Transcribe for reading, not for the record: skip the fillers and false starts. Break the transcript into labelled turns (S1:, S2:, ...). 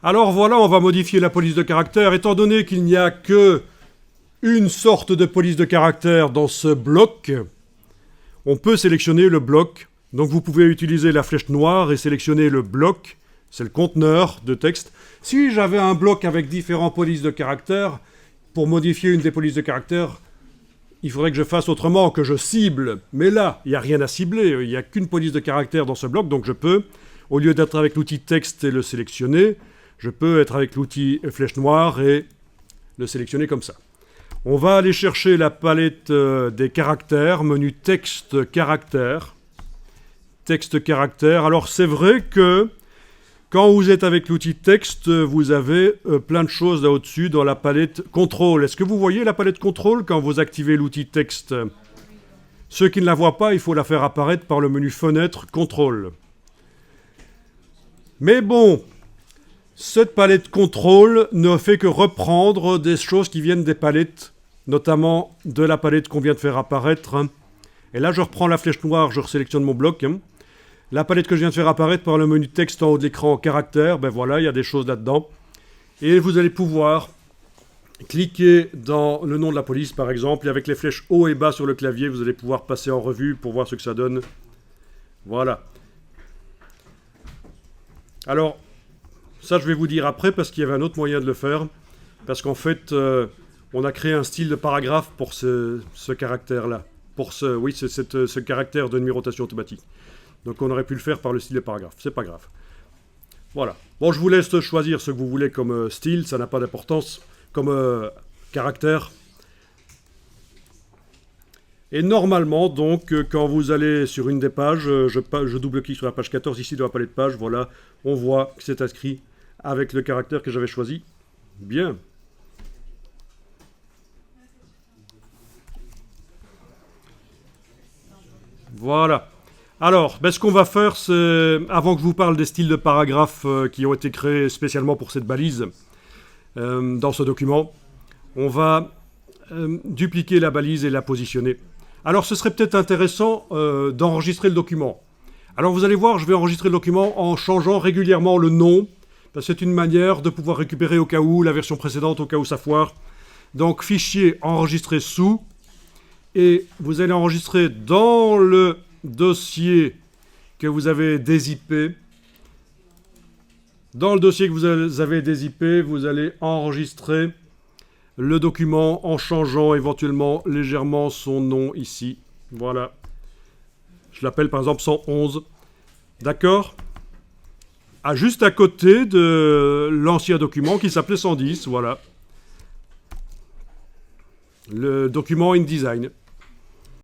S1: Alors voilà, on va modifier la police de caractère. Étant donné qu'il n'y a que une sorte de police de caractère dans ce bloc, on peut sélectionner le bloc. Donc vous pouvez utiliser la flèche noire et sélectionner le bloc. C'est le conteneur de texte. Si j'avais un bloc avec différentes polices de caractère, pour modifier une des polices de caractère, il faudrait que je fasse autrement, que je cible. Mais là, il n'y a rien à cibler. Il n'y a qu'une police de caractère dans ce bloc. Donc je peux, au lieu d'être avec l'outil texte et le sélectionner, je peux être avec l'outil flèche noire et le sélectionner comme ça. On va aller chercher la palette des caractères, menu texte caractère. Texte caractère. Alors c'est vrai que quand vous êtes avec l'outil texte, vous avez plein de choses là au-dessus dans la palette contrôle. Est-ce que vous voyez la palette contrôle quand vous activez l'outil texte? Ceux qui ne la voient pas, il faut la faire apparaître par le menu fenêtre contrôle. Mais bon, cette palette contrôle ne fait que reprendre des choses qui viennent des palettes, notamment de la palette qu'on vient de faire apparaître. Et là, je reprends la flèche noire, je resélectionne mon bloc. La palette que je viens de faire apparaître par le menu texte en haut de l'écran caractère, ben voilà, il y a des choses là-dedans. Et vous allez pouvoir cliquer dans le nom de la police, par exemple, et avec les flèches haut et bas sur le clavier, vous allez pouvoir passer en revue pour voir ce que ça donne. Voilà. Alors, ça je vais vous dire après, parce qu'il y avait un autre moyen de le faire. Parce qu'en fait, on a créé un style de paragraphe pour ce caractère-là. Pour ce caractère de numérotation automatique. Donc on aurait pu le faire par le style de paragraphe. C'est pas grave. Voilà. Bon, je vous laisse choisir ce que vous voulez comme style. Ça n'a pas d'importance. Comme caractère. Et normalement, donc, quand vous allez sur une des pages, je double-clique sur la page 14, ici dans la palette de pages, voilà, on voit que c'est inscrit avec le caractère que j'avais choisi. Bien. Voilà. Alors, ce qu'on va faire, c'est, avant que je vous parle des styles de paragraphes qui ont été créés spécialement pour cette balise, dans ce document, on va dupliquer la balise et la positionner. Alors, ce serait peut-être intéressant d'enregistrer le document. Alors, vous allez voir, je vais enregistrer le document en changeant régulièrement le nom, parce que c'est une manière de pouvoir récupérer au cas où la version précédente, au cas où ça foire. Donc, fichier enregistré sous, et vous allez enregistrer dans le dossier que vous avez dézippé. Dans le dossier que vous avez dézippé, vous allez enregistrer le document en changeant éventuellement légèrement son nom ici. Voilà. Je l'appelle par exemple 111. D'accord? Juste à côté de l'ancien document qui s'appelait 110. Voilà. Le document InDesign.